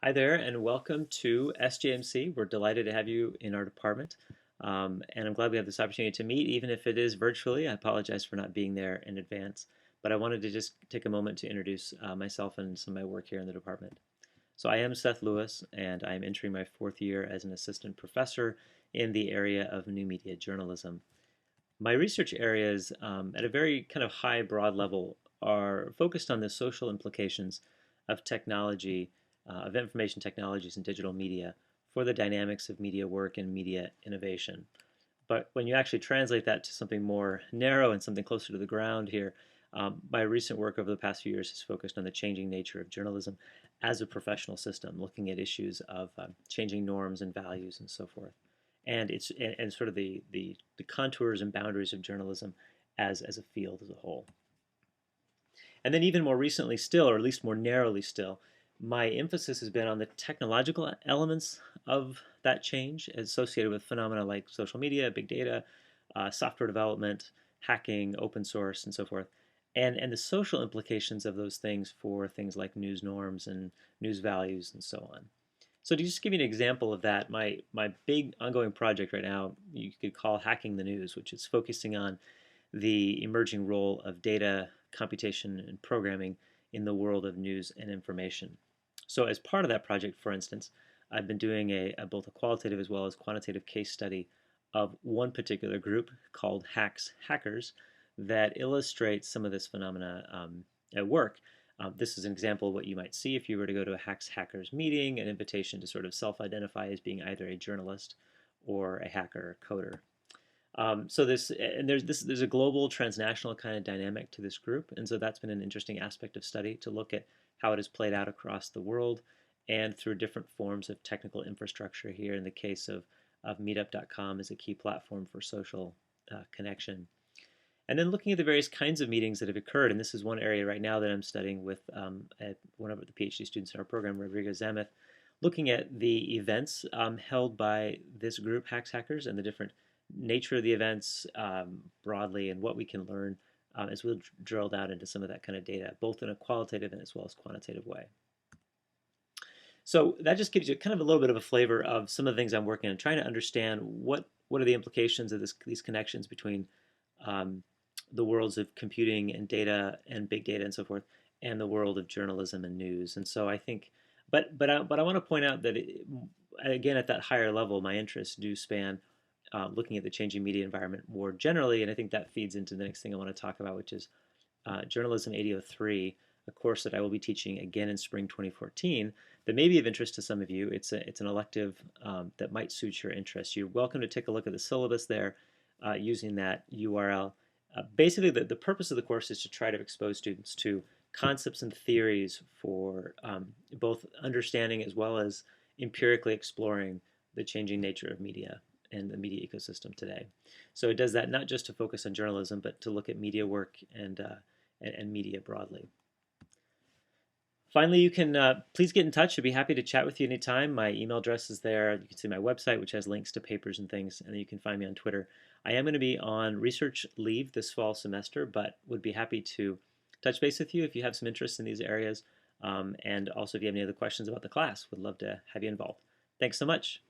Hi there, and welcome to SJMC. We're delighted to have you in our department, and I'm glad we have this opportunity to meet, even if it is virtually. I apologize for not being there in advance, but I wanted to just take a moment to introduce myself and some of my work here in the department. So I am Seth Lewis, and I'm entering my fourth year as an assistant professor in the area of new media journalism. My research areas, at a very kind of high, broad level, are focused on the social implications of technology, of information technologies and digital media for the dynamics of media work and media innovation. But when you actually translate that to something more narrow and something closer to the ground here, my recent work over the past few years has focused on the changing nature of journalism as a professional system, looking at issues of changing norms and values and so forth, and sort of the contours and boundaries of journalism as a field as a whole. And then even more recently still, or at least more narrowly still, my emphasis has been on the technological elements of that change associated with phenomena like social media, big data, software development, hacking, open source, and so forth, and the social implications of those things for things like news norms and news values and so on. So to just give you an example of that, my big ongoing project right now, you could call Hacking the News, which is focusing on the emerging role of data, computation, and programming in the world of news and information. So as part of that project, for instance, I've been doing both a qualitative as well as quantitative case study of one particular group called Hacks Hackers that illustrates some of this phenomena at work. This is an example of what you might see if you were to go to a Hacks Hackers meeting, an invitation to sort of self-identify as being either a journalist or a hacker or coder. So there's a global transnational kind of dynamic to this group, and so that's been an interesting aspect of study to look at how it has played out across the world and through different forms of technical infrastructure. Here, in the case of Meetup.com, is a key platform for social connection. And then looking at the various kinds of meetings that have occurred, and this is one area right now that I'm studying with one of the PhD students in our program, Rodrigo Zameth, looking at the events held by this group, Hacks Hackers, and the different nature of the events broadly and what we can learn as we'll drill down into some of that kind of data, both in a qualitative and as well as quantitative way. So that just gives you kind of a little bit of a flavor of some of the things I'm working on, trying to understand what are the implications of these connections between um, the worlds of computing and data and big data and so forth, and the world of journalism and news. And so I think, but I want to point out that again, at that higher level, my interests do span looking at the changing media environment more generally, and I think that feeds into the next thing I want to talk about, which is Journalism 803, a course that I will be teaching again in spring 2014 that may be of interest to some of you. It's an elective that might suit your interests. You're welcome to take a look at the syllabus there using that URL. Basically, the purpose of the course is to try to expose students to concepts and theories for both understanding as well as empirically exploring the changing nature of media and the media ecosystem today. So it does that not just to focus on journalism, but to look at media work and media broadly. Finally, you can please get in touch. I'd be happy to chat with you anytime. My email address is there. You can see my website, which has links to papers and things, and then you can find me on Twitter. I am going to be on research leave this fall semester, but would be happy to touch base with you if you have some interest in these areas. And also, if you have any other questions about the class, would love to have you involved. Thanks so much.